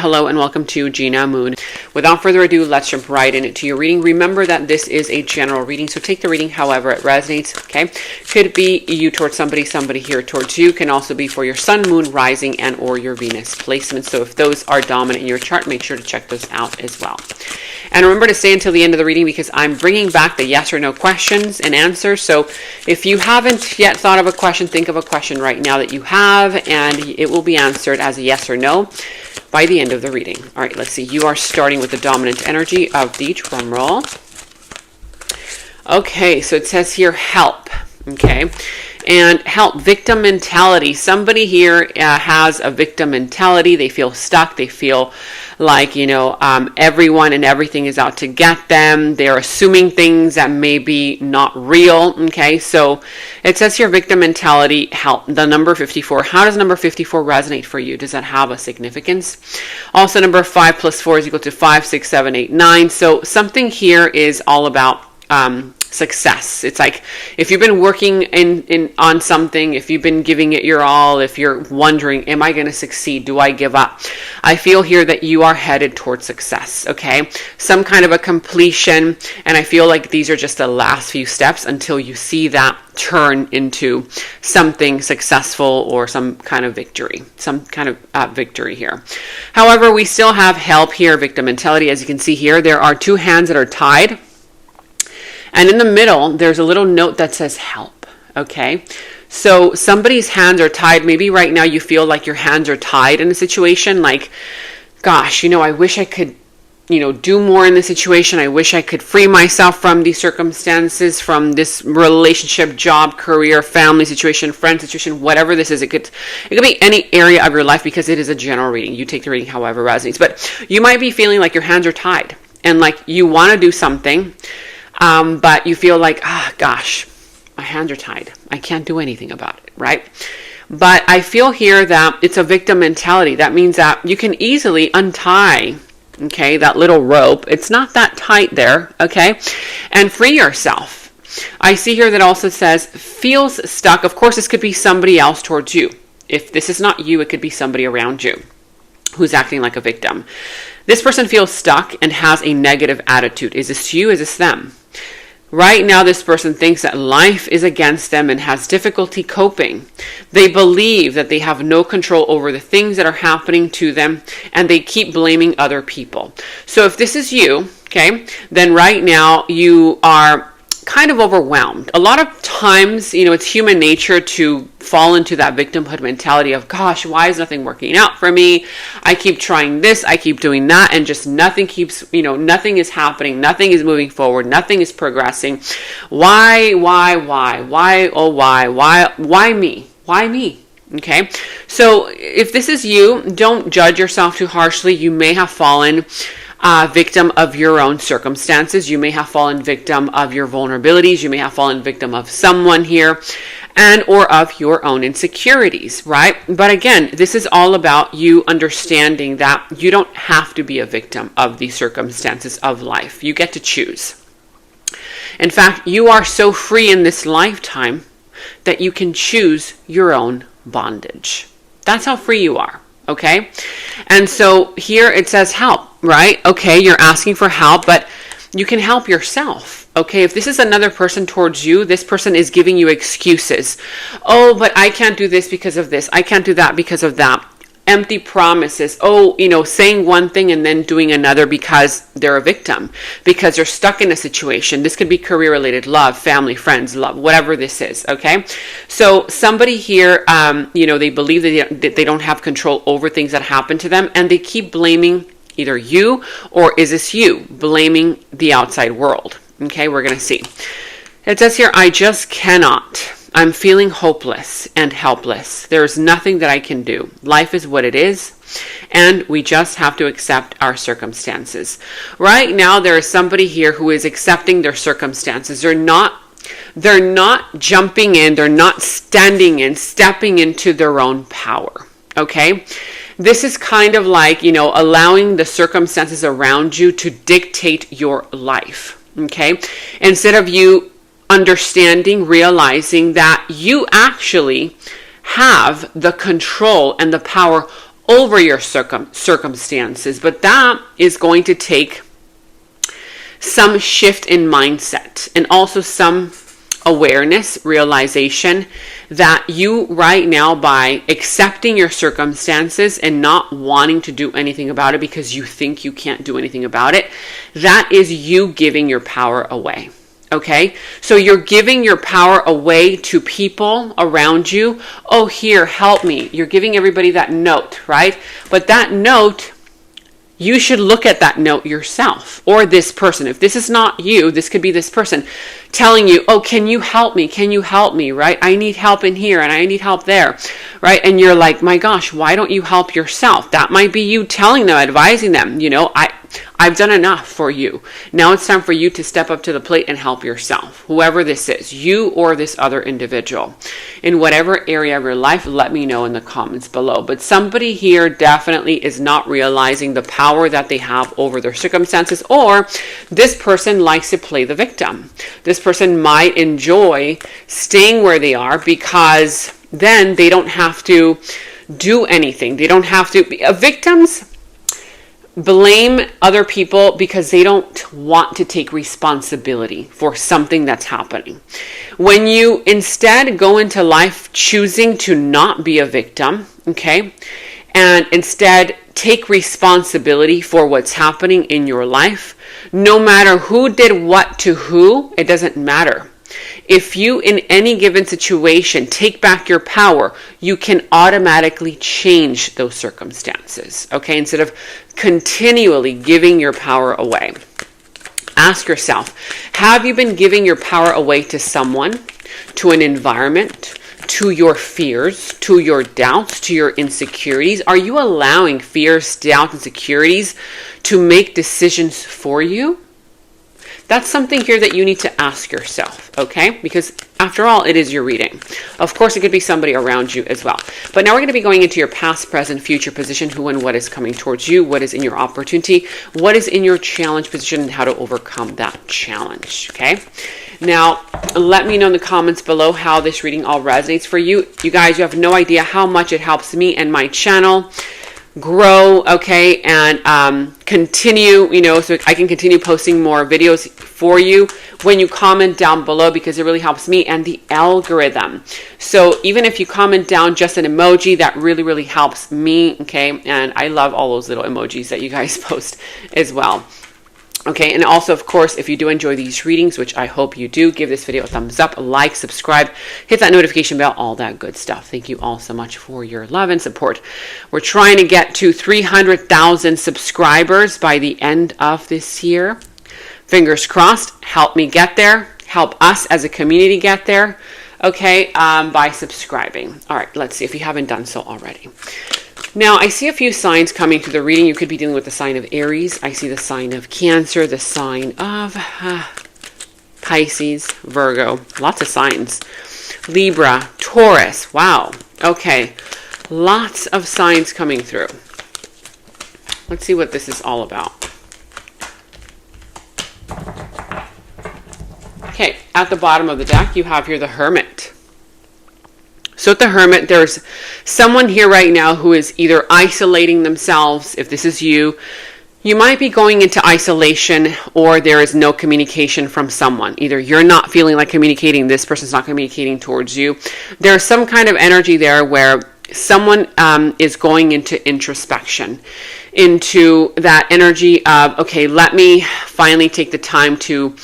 Hello and welcome to Gena Moon. Without further ado, let's jump right into your reading. Remember that this is a general reading, so take the reading however it resonates, okay? Could be you towards somebody, somebody here towards you. Can also be for your sun, moon, rising, and or your Venus placement. So if those are dominant in your chart, make sure to check those out as well. And remember to stay until the end of the reading because I'm bringing back the yes or no questions and answers. So if you haven't yet thought of a question, think of a question right now that you have, and it will be answered as a yes or no by the end of the reading. All right, let's see. You are starting with the dominant energy of the drum roll. Okay, so it says here help. Okay, and help, victim mentality. Somebody here has a victim mentality. They feel stuck. They feel like, everyone and everything is out to get them. They're assuming things that may be not real. Okay, so it says here victim mentality, help, the number 54. How does number 54 resonate for you? Does that have a significance? Also, number 5 plus 4 is equal to 5, 6, 7, 8, 9. So something here is all about success. It's like if you've been working on something, if you've been giving it your all, if you're wondering, am I going to succeed? Do I give up? I feel here that you are headed towards success, okay? Some kind of a completion, and I feel like these are just the last few steps until you see that turn into something successful or some kind of victory, victory here. However, we still have help here, victim mentality. As you can see here, there are two hands that are tied. And in the middle, there's a little note that says help, okay? So somebody's hands are tied. Maybe right now you feel like your hands are tied in a situation like, gosh, I wish I could, do more in this situation. I wish I could free myself from these circumstances, from this relationship, job, career, family situation, friend situation, whatever this is. It could be any area of your life because it is a general reading. You take the reading however it resonates. But you might be feeling like your hands are tied and like you want to do something, but you feel like, gosh, my hands are tied. I can't do anything about it, right? But I feel here that it's a victim mentality. That means that you can easily untie, okay, that little rope. It's not that tight there, okay? And free yourself. I see here that also says feels stuck. Of course, this could be somebody else towards you. If this is not you, it could be somebody around you who's acting like a victim. This person feels stuck and has a negative attitude. Is this you? Is this them? Right now, this person thinks that life is against them and has difficulty coping. They believe that they have no control over the things that are happening to them, and they keep blaming other people. So if this is you, okay, then right now you are kind of overwhelmed. A lot of times, it's human nature to fall into that victimhood mentality of, gosh, why is nothing working out for me? I keep trying this, I keep doing that, and just nothing nothing is happening, nothing is moving forward, nothing is progressing. Why me? Why me? Okay, so if this is you, don't judge yourself too harshly. You may have fallen victim of your own circumstances. You may have fallen victim of your vulnerabilities. You may have fallen victim of someone here and or of your own insecurities, right? But again, this is all about you understanding that you don't have to be a victim of the circumstances of life. You get to choose. In fact, you are so free in this lifetime that you can choose your own bondage. That's how free you are. Okay, and so here it says help, right? Okay, you're asking for help, but you can help yourself. Okay, if this is another person towards you, this person is giving you excuses. Oh, but I can't do this because of this. I can't do that because of that. Empty promises. Oh, saying one thing and then doing another because they're a victim, because they're stuck in a situation. This could be career related, love, family, friends, love, whatever this is. Okay. So somebody here, they believe that they don't have control over things that happen to them, and they keep blaming either you or is this you blaming the outside world. Okay. We're going to see. It says here, I just cannot. I'm feeling hopeless and helpless. There's nothing that I can do. Life is what it is, and we just have to accept our circumstances. Right now, there is somebody here who is accepting their circumstances. They're not jumping in. They're not standing in, stepping into their own power. Okay? This is kind of like, allowing the circumstances around you to dictate your life. Okay? Instead of you understanding, realizing that you actually have the control and the power over your circumstances, but that is going to take some shift in mindset and also some awareness, realization that you right now, by accepting your circumstances and not wanting to do anything about it because you think you can't do anything about it, that is you giving your power away. Okay, so you're giving your power away to people around you. Oh, here, help me. You're giving everybody that note, right? But that note, you should look at that note yourself, or this person. If this is not you, this could be this person telling you, oh, can you help me? Can you help me, right? I need help in here and I need help there, right? And you're like, my gosh, why don't you help yourself? That might be you telling them, advising them, I've done enough for you. Now it's time for you to step up to the plate and help yourself. Whoever this is, you or this other individual. In whatever area of your life, let me know in the comments below. But somebody here definitely is not realizing the power that they have over their circumstances, or this person likes to play the victim. This person might enjoy staying where they are because then they don't have to do anything. They don't have to be victims. Blame other people because they don't want to take responsibility for something that's happening. When you instead go into life choosing to not be a victim, okay, and instead take responsibility for what's happening in your life, no matter who did what to who, it doesn't matter. If you, in any given situation, take back your power, you can automatically change those circumstances, okay? Instead of continually giving your power away. Ask yourself, have you been giving your power away to someone, to an environment, to your fears, to your doubts, to your insecurities? Are you allowing fears, doubts, insecurities to make decisions for you? That's something here that you need to ask yourself, okay? Because after all, it is your reading. Of course, it could be somebody around you as well. But now we're going to be going into your past, present, future position, who and what is coming towards you, what is in your opportunity, what is in your challenge position, and how to overcome that challenge, okay? Now, let me know in the comments below how this reading all resonates for you. You guys, you have no idea how much it helps me and my channel grow, okay, and continue, so I can continue posting more videos for you when you comment down below, because it really helps me and the algorithm. So even if you comment down just an emoji, that really, really helps me, okay, and I love all those little emojis that you guys post as well. Okay, and also, of course, if you do enjoy these readings, which I hope you do, give this video a thumbs up, like, subscribe, hit that notification bell, all that good stuff. Thank you all so much for your love and support. We're trying to get to 300,000 subscribers by the end of this year. Fingers crossed. Help me get there. Help us as a community get there. Okay, by subscribing. All right, let's see if you haven't done so already. Now, I see a few signs coming to the reading. You could be dealing with the sign of Aries. I see the sign of Cancer, the sign of Pisces, Virgo. Lots of signs. Libra, Taurus. Wow. Okay. Lots of signs coming through. Let's see what this is all about. Okay. At the bottom of the deck, you have here the Hermit. So at the Hermit, there's someone here right now who is either isolating themselves. If this is you, you might be going into isolation, or there is no communication from someone. Either you're not feeling like communicating, this person's not communicating towards you. There's some kind of energy there where someone is going into introspection, into that energy of, okay, let me finally take the time to,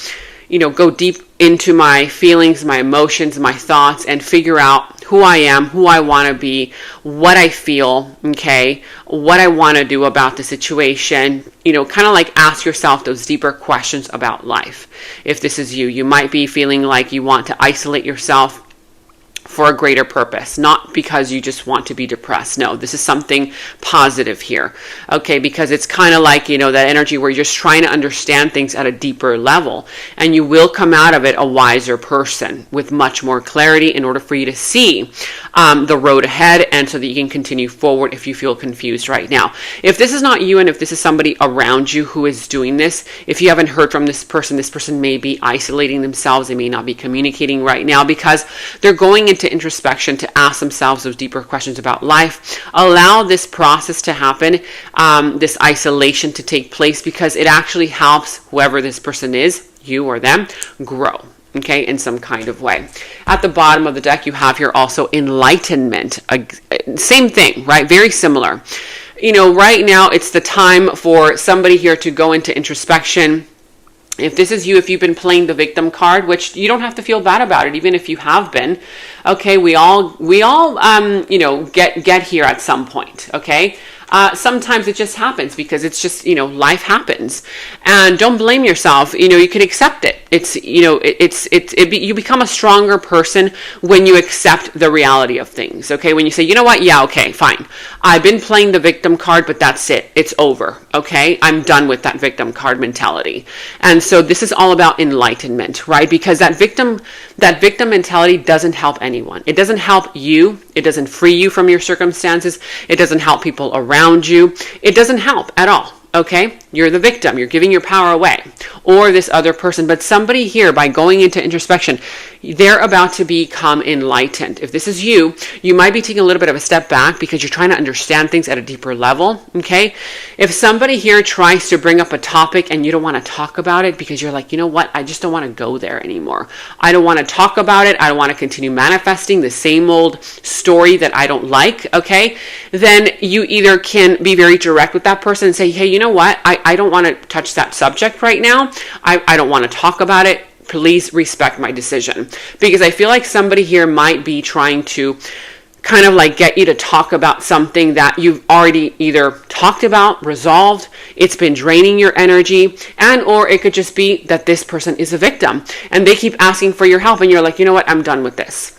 go deep into my feelings, my emotions, my thoughts, and figure out who I am, who I want to be, what I feel, okay, what I want to do about the situation, kind of like ask yourself those deeper questions about life. If this is you, you might be feeling like you want to isolate yourself for a greater purpose, not because you just want to be depressed. No, this is something positive here, okay, because it's kind of like, that energy where you're just trying to understand things at a deeper level, and you will come out of it a wiser person with much more clarity in order for you to see the road ahead, and so that you can continue forward if you feel confused right now. If this is not you, and if this is somebody around you who is doing this, if you haven't heard from this person may be isolating themselves. They may not be communicating right now because they're going into into introspection to ask themselves those deeper questions about life. Allow this process to happen, this isolation to take place, because it actually helps whoever this person is, you or them, grow. Okay, in some kind of way. At the bottom of the deck, you have here also enlightenment. Same thing, right? Very similar. You know, right now it's the time for somebody here to go into introspection. If this is you, if you've been playing the victim card, which you don't have to feel bad about it, even if you have been. Okay, we all you know, get here at some point. Okay. Sometimes it just happens because it's just, you know, life happens, and don't blame yourself. You know, you can accept it. It's, you know, you become a stronger person when you accept the reality of things. Okay. When you say, you know what? Yeah. Okay, fine. I've been playing the victim card, but that's it. It's over. Okay. I'm done with that victim card mentality. And so this is all about enlightenment, right? Because that victim mentality doesn't help anyone. It doesn't help you. It doesn't free you from your circumstances. It doesn't help people around you. It doesn't help at all. Okay, you're the victim. You're giving your power away, or this other person. But somebody here, by going into introspection, they're about to become enlightened. If this is you, you might be taking a little bit of a step back because you're trying to understand things at a deeper level. Okay, if somebody here tries to bring up a topic and you don't want to talk about it because you're like, you know what, I just don't want to go there anymore. I don't want to talk about it. I don't want to continue manifesting the same old story that I don't like. Okay, then you either can be very direct with that person and say, hey, you know what? I don't want to touch that subject right now. I don't want to talk about it. Please respect my decision. Because I feel like somebody here might be trying to kind of like get you to talk about something that you've already either talked about, resolved, it's been draining your energy, and or it could just be that this person is a victim and they keep asking for your help and you're like, you know what? I'm done with this.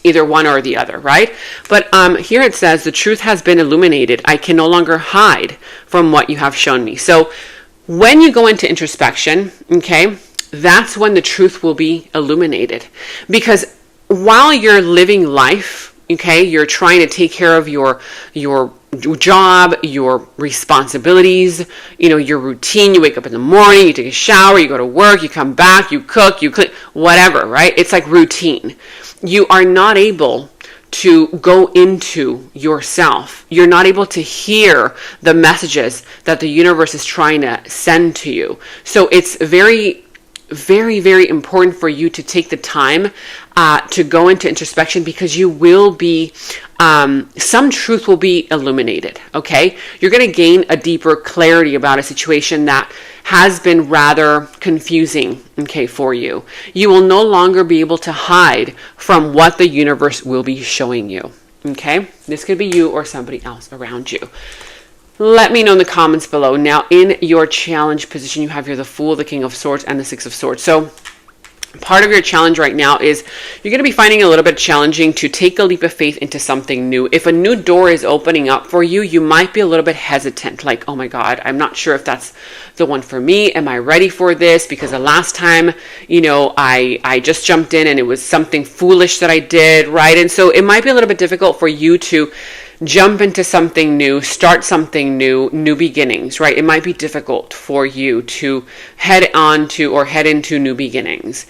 Either one or the other, right? But here it says, the truth has been illuminated. I can no longer hide from what you have shown me. So when you go into introspection, okay, that's when the truth will be illuminated. Because while you're living life, okay, you're trying to take care of your job, your responsibilities, you know, your routine. You wake up in the morning, you take a shower, you go to work, you come back, you cook, you clean, whatever, right? It's like routine. You are not able to go into yourself. You're not able to hear the messages that the universe is trying to send to you. So it's very, very, very important for you to take the time to go into introspection, because you will be, some truth will be illuminated, okay? You're going to gain a deeper clarity about a situation that has been rather confusing, okay, for you. You will no longer be able to hide from what the universe will be showing you, okay? This could be you or somebody else around you. Let me know in the comments below. Now, in your challenge position, you have here the Fool, the King of Swords, and the Six of Swords. So part of your challenge right now is you're going to be finding it a little bit challenging to take a leap of faith into something new. If a new door is opening up for you, you might be a little bit hesitant, like, oh my God, I'm not sure if that's the one for me. Am I ready for this? Because the last time, you know, I just jumped in and it was something foolish that I did, right? And so it might be a little bit difficult for you to jump into something new, start something new, new beginnings, right? It might be difficult for you to head into new beginnings.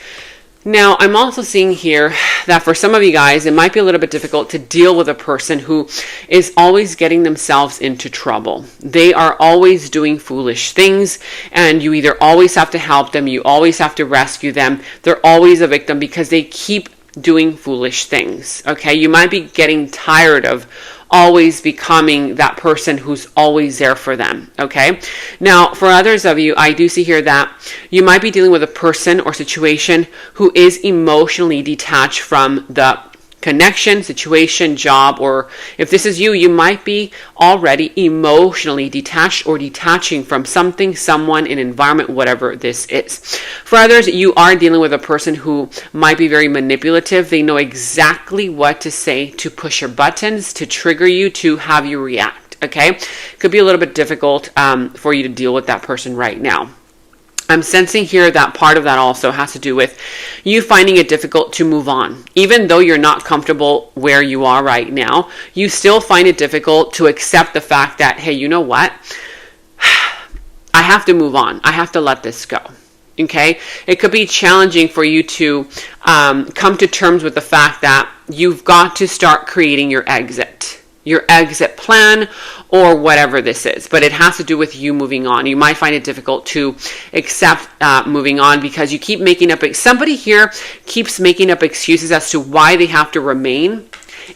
Now, I'm also seeing here that for some of you guys, it might be a little bit difficult to deal with a person who is always getting themselves into trouble. They are always doing foolish things, and you either always have to help them, you always have to rescue them. They're always a victim because they keep doing foolish things, okay? You might be getting tired of always becoming that person who's always there for them, okay? Now, for others of you, I do see here that you might be dealing with a person or situation who is emotionally detached from the connection, situation, job, or if this is you, you might be already emotionally detached or detaching from something, someone, an environment, whatever this is. For others, you are dealing with a person who might be very manipulative. They know exactly what to say to push your buttons, to trigger you, to have you react, okay? Could be a little bit difficult for you to deal with that person right now. I'm sensing here that part of that also has to do with you finding it difficult to move on. Even though you're not comfortable where you are right now, you still find it difficult to accept the fact that, hey, you know what? I have to move on. I have to let this go. Okay? It could be challenging for you to come to terms with the fact that you've got to start creating your exit plan, or whatever this is. But it has to do with you moving on. You might find it difficult to accept moving on because you keep making up, somebody here keeps making up excuses as to why they have to remain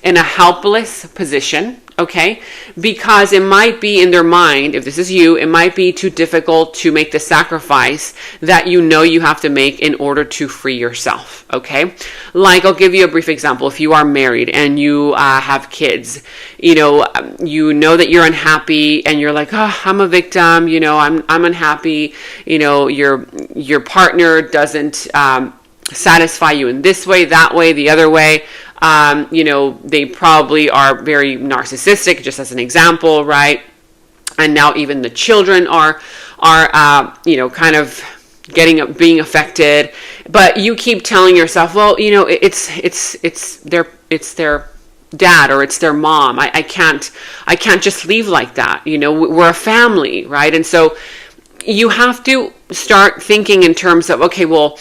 in a helpless position, okay? Because it might be in their mind, if this is you, it might be too difficult to make the sacrifice that you know you have to make in order to free yourself, okay? Like, I'll give you a brief example. If you are married and you have kids, you know that you're unhappy and you're like, oh, I'm a victim, I'm unhappy, your partner doesn't satisfy you in this way, that way, the other way. They probably are very narcissistic, just as an example, right? And now even the children are kind of being affected. But you keep telling yourself, well, it's their dad or it's their mom. I can't just leave like that. We're a family, right? And so you have to start thinking in terms of, okay, well,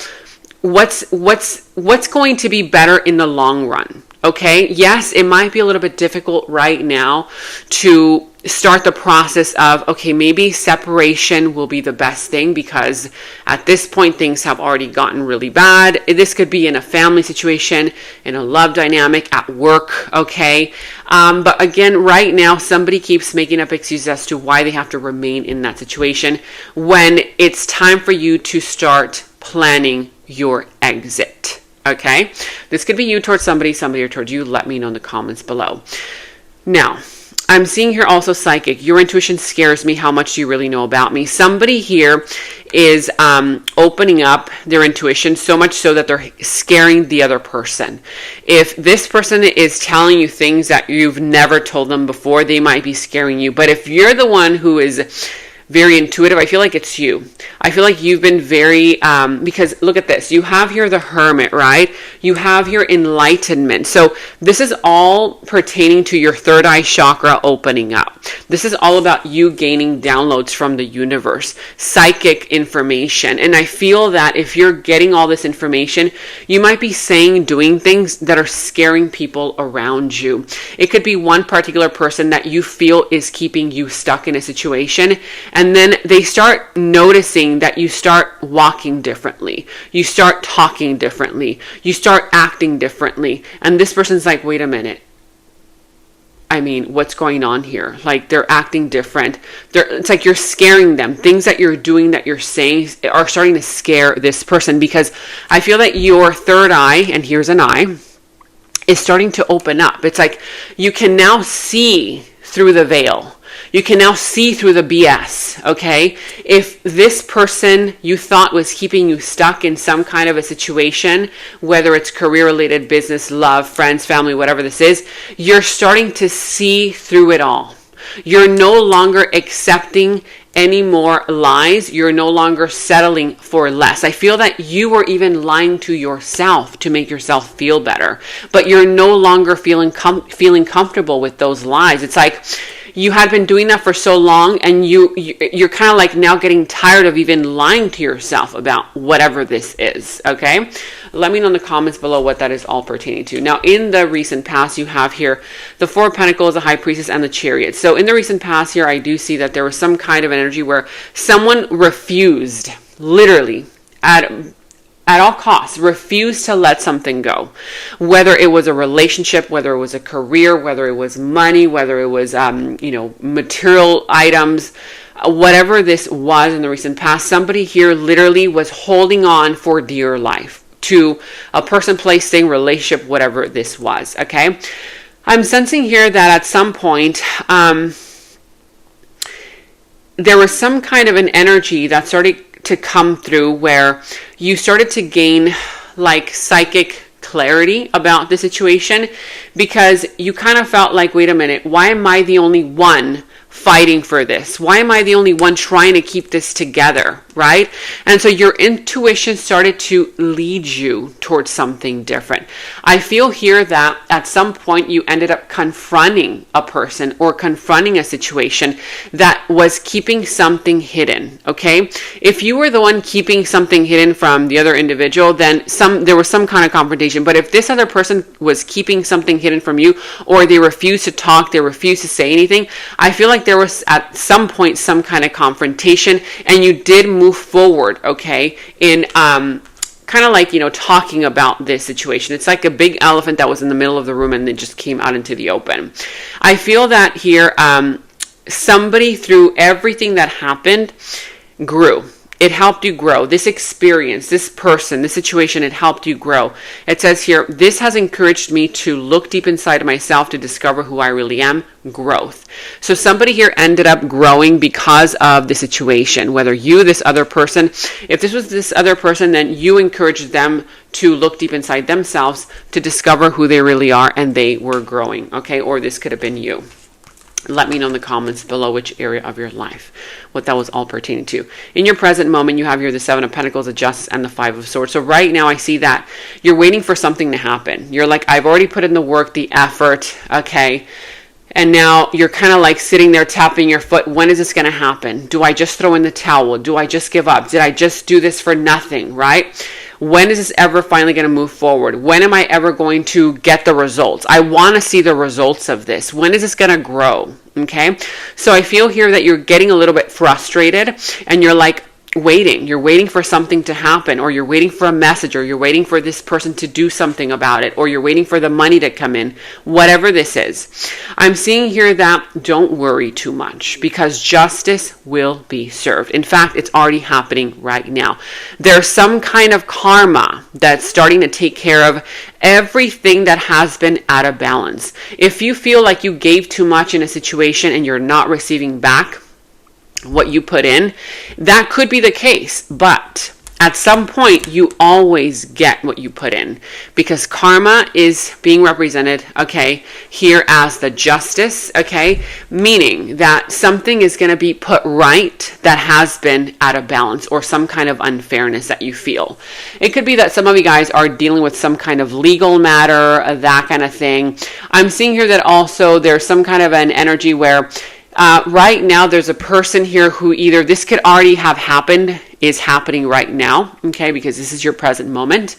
what's going to be better in the long run? Okay, yes, it might be a little bit difficult right now to start the process of, okay, maybe separation will be the best thing because at this point things have already gotten really bad. This could be in a family situation, in a love dynamic, at work, okay? But again, right now, somebody keeps making up excuses as to why they have to remain in that situation when it's time for you to start planning your exit. Okay, this could be you towards somebody or towards you. Let me know in the comments below. Now, I'm seeing here also psychic. Your intuition scares me. How much do you really know about me? Somebody here is opening up their intuition so much so that they're scaring the other person. If this person is telling you things that you've never told them before, they might be scaring you. But if you're the one who is very intuitive, I feel like it's you. I feel like you've been very, because look at this. You have here the Hermit, right? You have here enlightenment. So this is all pertaining to your third eye chakra opening up. This is all about you gaining downloads from the universe, psychic information. And I feel that if you're getting all this information, you might be saying, doing things that are scaring people around you. It could be one particular person that you feel is keeping you stuck in a situation. And then they start noticing that you start walking differently. You start talking differently. You start acting differently. And this person's like, wait a minute. I mean, what's going on here? Like, they're acting different. It's like you're scaring them. Things that you're doing, that you're saying are starting to scare this person, because I feel that your third eye, and here's an eye, is starting to open up. It's like you can now see through the veil. You can now see through the BS, okay? If this person you thought was keeping you stuck in some kind of a situation, whether it's career-related, business, love, friends, family, whatever this is, you're starting to see through it all. You're no longer accepting any more lies. You're no longer settling for less. I feel that you were even lying to yourself to make yourself feel better, but you're no longer feeling comfortable with those lies. It's like you had been doing that for so long, and you're kind of like now getting tired of even lying to yourself about whatever this is, okay? Let me know in the comments below what that is all pertaining to. Now, in the recent past, you have here the Four of Pentacles, the High Priestess, and the Chariot. So in the recent past here, I do see that there was some kind of energy where someone refused, literally, at all costs, refused to let something go. Whether it was a relationship, whether it was a career, whether it was money, whether it was, material items, whatever this was in the recent past, somebody here literally was holding on for dear life to a person, place, thing, relationship, whatever this was, okay? I'm sensing here that at some point, there was some kind of an energy that started to come through where you started to gain like psychic clarity about the situation, because you kind of felt like, wait a minute, why am I the only one fighting for this? Why am I the only one trying to keep this together, right? And so your intuition started to lead you towards something different. I feel here that at some point you ended up confronting a person or confronting a situation that was keeping something hidden, okay? If you were the one keeping something hidden from the other individual, then there was some kind of confrontation. But if this other person was keeping something hidden from you, or they refused to talk, they refused to say anything, I feel like there was at some point some kind of confrontation, and you did move forward, okay, in kind of like, talking about this situation. It's like a big elephant that was in the middle of the room and it just came out into the open. I feel that here, somebody, through everything that happened, grew. It helped you grow. This experience, this person, this situation, it helped you grow. It says here, this has encouraged me to look deep inside of myself to discover who I really am. Growth. So somebody here ended up growing because of the situation. Whether you, this other person, if this was this other person, then you encouraged them to look deep inside themselves to discover who they really are, and they were growing. Okay, or this could have been you. Let me know in the comments below which area of your life, what that was all pertaining to. In your present moment, you have here the Seven of Pentacles, the Justice, and the Five of Swords. So right now, I see that you're waiting for something to happen. You're like, I've already put in the work, the effort, okay? And now you're kind of like sitting there tapping your foot. When is this going to happen? Do I just throw in the towel? Do I just give up? Did I just do this for nothing, right? When is this ever finally going to move forward? When am I ever going to get the results? I want to see the results of this. When is this going to grow? Okay. So I feel here that you're getting a little bit frustrated and you're like, waiting. You're waiting for something to happen, or you're waiting for a message, or you're waiting for this person to do something about it, or you're waiting for the money to come in, whatever this is. I'm seeing here that don't worry too much, because justice will be served. In fact, it's already happening right now. There's some kind of karma that's starting to take care of everything that has been out of balance. If you feel like you gave too much in a situation and you're not receiving back what you put in, that could be the case, but at some point you always get what you put in, because karma is being represented, okay, here as the Justice, okay, meaning that something is going to be put right that has been out of balance, or some kind of unfairness that you feel. It could be that some of you guys are dealing with some kind of legal matter, that kind of thing. I'm seeing here that also there's some kind of an energy where right now there's a person here who either this could already have happened, is happening right now, okay, because this is your present moment.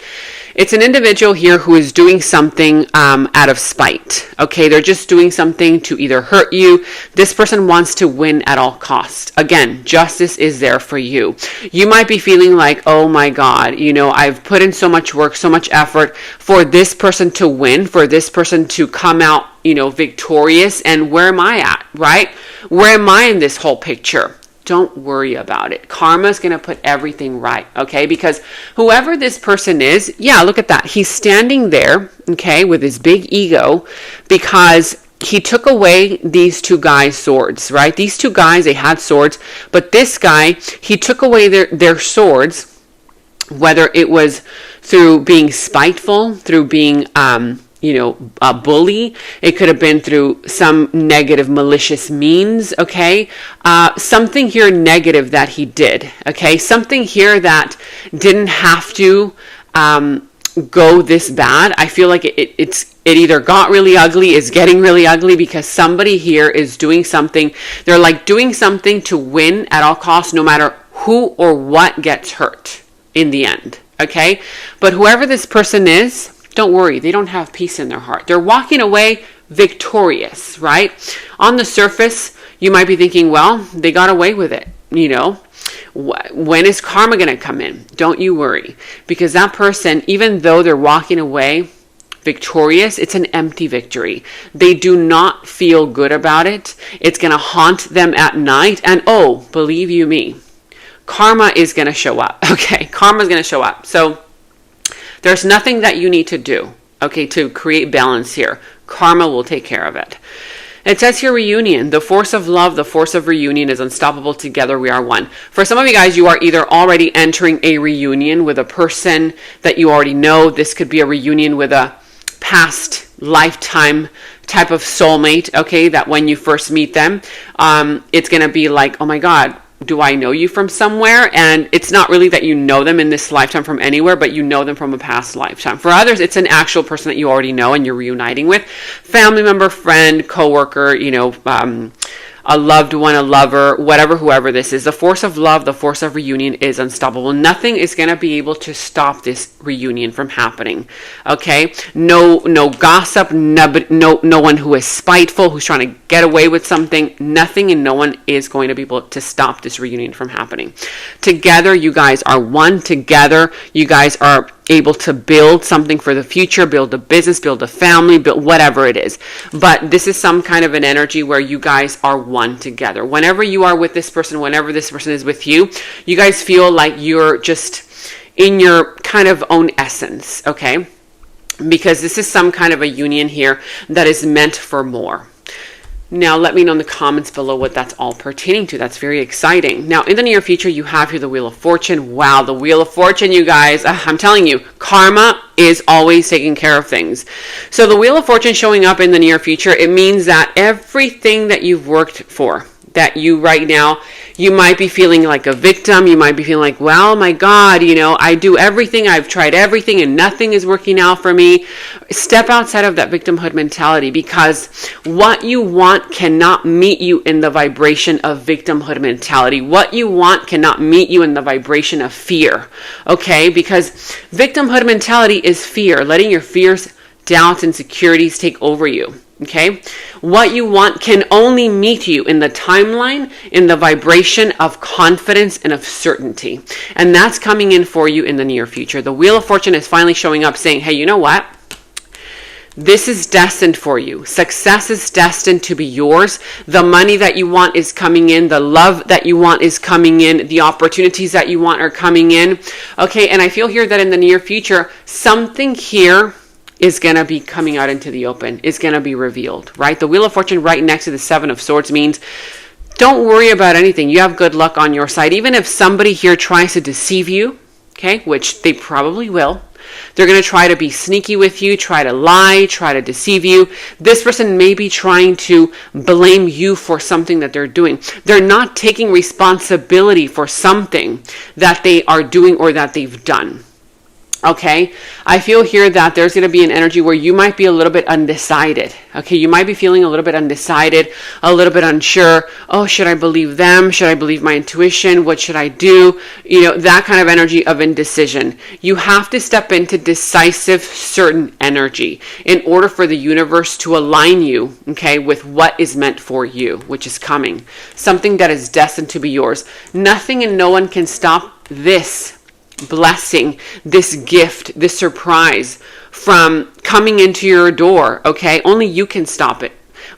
It's an individual here who is doing something out of spite, okay? They're just doing something to either hurt you. This person wants to win at all costs. Again, justice is there for you. You might be feeling like, oh my God, I've put in so much work, so much effort for this person to win, for this person to come out, victorious, and where am I at, right? Where am I in this whole picture? Don't worry about it. Karma is going to put everything right, okay? Because whoever this person is, yeah, look at that. He's standing there, okay, with his big ego, because he took away these two guys' swords, right? These two guys, they had swords, but this guy, he took away their swords, whether it was through being spiteful, through being a bully. It could have been through some negative, malicious means, okay? Something here negative that he did, okay? Something here that didn't have to go this bad. I feel like it either got really ugly, is getting really ugly, because somebody here is doing something. They're like doing something to win at all costs, no matter who or what gets hurt in the end, okay? But whoever this person is, don't worry, they don't have peace in their heart. They're walking away victorious, right? On the surface, you might be thinking, well, they got away with it, When is karma going to come in? Don't you worry, because that person, even though they're walking away victorious, it's an empty victory. They do not feel good about it. It's going to haunt them at night, and oh, believe you me, karma is going to show up, okay? Karma is going to show up. So there's nothing that you need to do, okay, to create balance here. Karma will take care of it. It says here, reunion. The force of love, the force of reunion is unstoppable. Together we are one. For some of you guys, you are either already entering a reunion with a person that you already know. This could be a reunion with a past lifetime type of soulmate, okay, that when you first meet them, it's going to be like, oh my God, do I know you from somewhere? And it's not really that you know them in this lifetime from anywhere, but you know them from a past lifetime. For others, it's an actual person that you already know and you're reuniting with. Family member, friend, coworker, a loved one, a lover, whatever, whoever this is. The force of love, the force of reunion is unstoppable. Nothing is going to be able to stop this reunion from happening. Okay? No gossip, no one who is spiteful, who's trying to get away with something. Nothing and no one is going to be able to stop this reunion from happening. Together, you guys are one. Together, you guys are able to build something for the future, build a business, build a family, build whatever it is. But this is some kind of an energy where you guys are one together. Whenever you are with this person, whenever this person is with you, you guys feel like you're just in your kind of own essence, okay? Because this is some kind of a union here that is meant for more. Now, let me know in the comments below what that's all pertaining to. That's very exciting. Now, in the near future, you have here the Wheel of Fortune. Wow, the Wheel of Fortune, you guys. I'm telling you, karma is always taking care of things. So the Wheel of Fortune showing up in the near future, it means that everything that you've worked for, that you right now, you might be feeling like a victim. You might be feeling like, well, my God, I do everything. I've tried everything and nothing is working out for me. Step outside of that victimhood mentality, because what you want cannot meet you in the vibration of victimhood mentality. What you want cannot meet you in the vibration of fear. Okay? Because victimhood mentality is fear, letting your fears, doubts, insecurities take over you. Okay? What you want can only meet you in the timeline, in the vibration of confidence and of certainty. And that's coming in for you in the near future. The Wheel of Fortune is finally showing up saying, hey, you know what? This is destined for you. Success is destined to be yours. The money that you want is coming in. The love that you want is coming in. The opportunities that you want are coming in. Okay, and I feel here that in the near future, something here is going to be coming out into the open, is going to be revealed, right? The Wheel of Fortune right next to the Seven of Swords means don't worry about anything. You have good luck on your side. Even if somebody here tries to deceive you, okay, which they probably will, they're going to try to be sneaky with you, try to lie, try to deceive you. This person may be trying to blame you for something that they're doing. They're not taking responsibility for something that they are doing or that they've done. Okay, I feel here that there's going to be an energy where you might be a little bit undecided. Okay, you might be feeling a little bit undecided, a little bit unsure. Oh, should I believe them? Should I believe my intuition? What should I do? That kind of energy of indecision. You have to step into decisive, certain energy in order for the universe to align you, okay, with what is meant for you, which is coming. Something that is destined to be yours. Nothing and no one can stop this blessing, this gift, this surprise from coming into your door, okay? Only you can stop it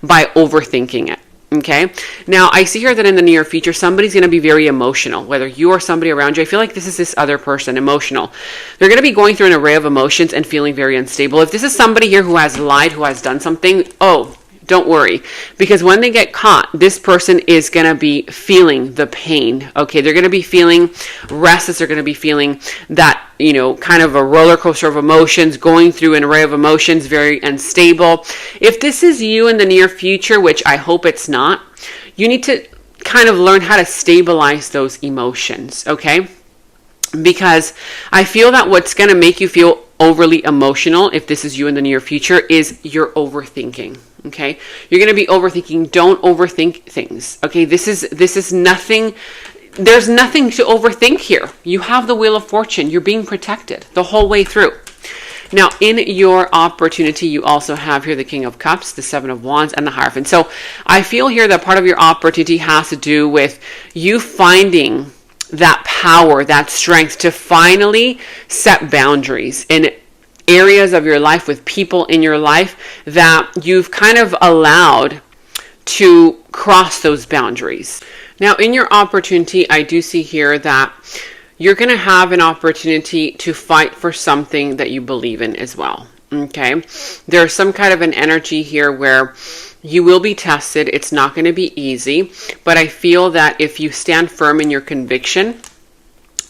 by overthinking it, okay? Now, I see here that in the near future, somebody's going to be very emotional, whether you or somebody around you. I feel like this is this other person, emotional. They're going to be going through an array of emotions and feeling very unstable. If this is somebody here who has lied, who has done something, don't worry, because when they get caught, this person is going to be feeling the pain, okay? They're going to be feeling restless. They're going to be feeling that, kind of a roller coaster of emotions, going through an array of emotions, very unstable. If this is you in the near future, which I hope it's not, you need to kind of learn how to stabilize those emotions, okay? Because I feel that what's going to make you feel overly emotional, if this is you in the near future, is you're overthinking. Okay, you're going to be overthinking. Don't overthink things. Okay, this is nothing. There's nothing to overthink here. You have the Wheel of Fortune. You're being protected the whole way through. Now, in your opportunity, you also have here the King of Cups, the Seven of Wands, and the Hierophant. So I feel here that part of your opportunity has to do with you finding that power, that strength to finally set boundaries in areas of your life, with people in your life that you've kind of allowed to cross those boundaries. Now, in your opportunity, I do see here that you're going to have an opportunity to fight for something that you believe in as well. Okay, there's some kind of an energy here where you will be tested. It's not going to be easy, but I feel that if you stand firm in your conviction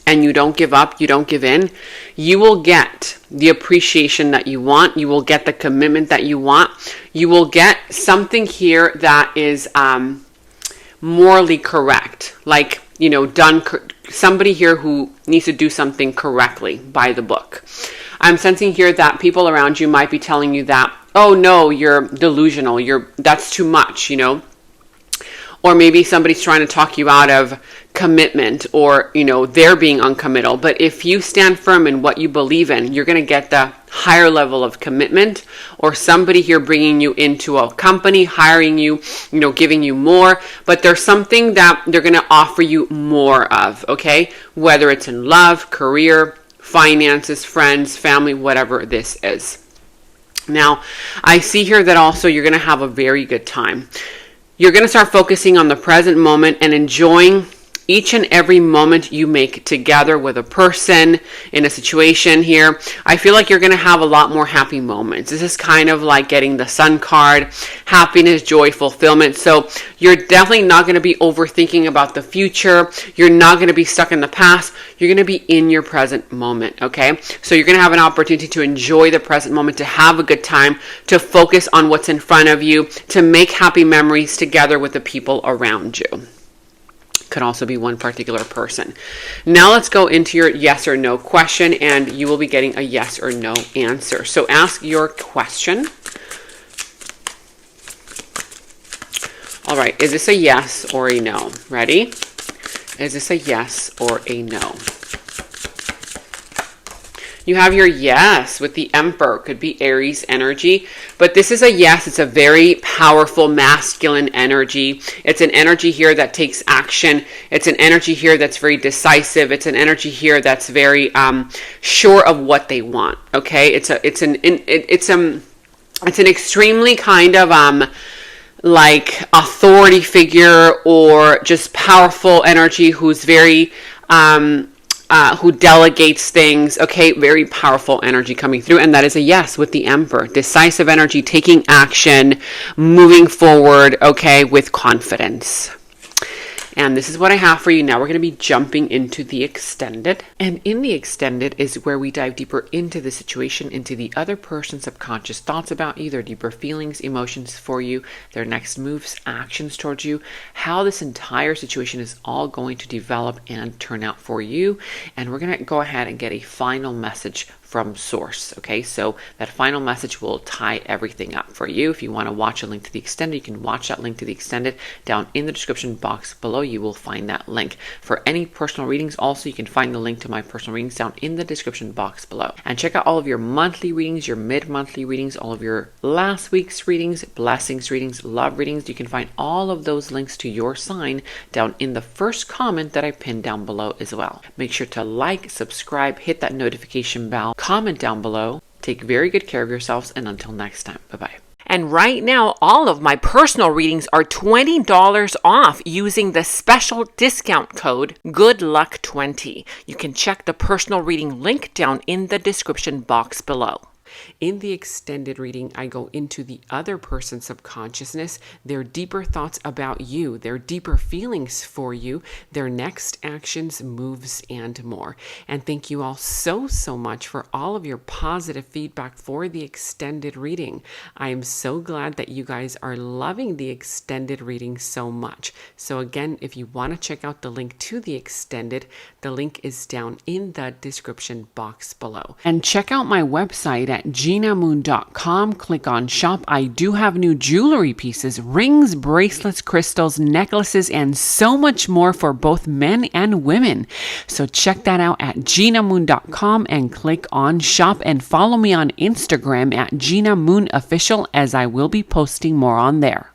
and you don't give up, you don't give in, you will get the appreciation that you want. You will get the commitment that you want. You will get something here that is morally correct. Like, you know, somebody here who needs to do something correctly by the book. I'm sensing here that people around you might be telling you that, oh no, you're delusional. That's too much, you know. Or maybe somebody's trying to talk you out of commitment, or, you know, they're being uncommittal. But if you stand firm in what you believe in, you're going to get the higher level of commitment, or somebody here bringing you into a company, hiring you, you know, giving you more. But there's something that they're going to offer you more of, okay? Whether it's in love, career, finances, friends, family, whatever this is. Now, I see here that also you're going to have a very good time. You're going to start focusing on the present moment and enjoying each and every moment you make together with a person in a situation here. I feel like you're going to have a lot more happy moments. This is kind of like getting the Sun card, happiness, joy, fulfillment. So you're definitely not going to be overthinking about the future. You're not going to be stuck in the past. You're going to be in your present moment, okay? So you're going to have an opportunity to enjoy the present moment, to have a good time, to focus on what's in front of you, to make happy memories together with the people around you. Could also be one particular person. Now let's go into your yes or no question, and you will be getting a yes or no answer. So ask your question. All right, is this a yes or a no? Ready? Is this a yes or a no? You have your yes with the Emperor. Could be Aries energy, but this is a yes. It's a very powerful masculine energy. It's an energy here that takes action. It's an energy here that's very decisive. It's an energy here that's very sure of what they want. Okay, it's an extremely kind of like authority figure, or just powerful energy who's very who delegates things. Okay, very powerful energy coming through, and that is a yes with the Emperor. Decisive energy, taking action, moving forward, okay, with confidence. And this is what I have for you. Now we're going to be jumping into the extended. And in the extended is where we dive deeper into the situation, into the other person's subconscious thoughts about you, their deeper feelings, emotions for you, their next moves, actions towards you, how this entire situation is all going to develop and turn out for you. And we're going to go ahead and get a final message from source. Okay, so that final message will tie everything up for you. If you want to watch a link to the extended, you can watch that link to the extended down in the description box below. You will find that link. For any personal readings, also you can find the link to my personal readings down in the description box below. And check out all of your monthly readings, your mid-monthly readings, all of your last week's readings, blessings readings, love readings. You can find all of those links to your sign down in the first comment that I pinned down below as well. Make sure to like, subscribe, hit that notification bell, comment down below. Take very good care of yourselves, and until next time, bye-bye. And right now, all of my personal readings are $20 off using the special discount code GOODLUCK20. You can check the personal reading link down in the description box below. In the extended reading, I go into the other person's subconsciousness, their deeper thoughts about you, their deeper feelings for you, their next actions, moves, and more. And thank you all so much for all of your positive feedback for the extended reading. I am so glad that you guys are loving the extended reading so much. So again, if you want to check out the link to the extended, the link is down in the description box below. And check out my website at genamoon.com. Click on shop. I do have new jewelry pieces, rings, bracelets, crystals, necklaces, and so much more for both men and women. So check that out at genamoon.com and click on shop, and follow me on Instagram at Gena Moon Official, as I will be posting more on there.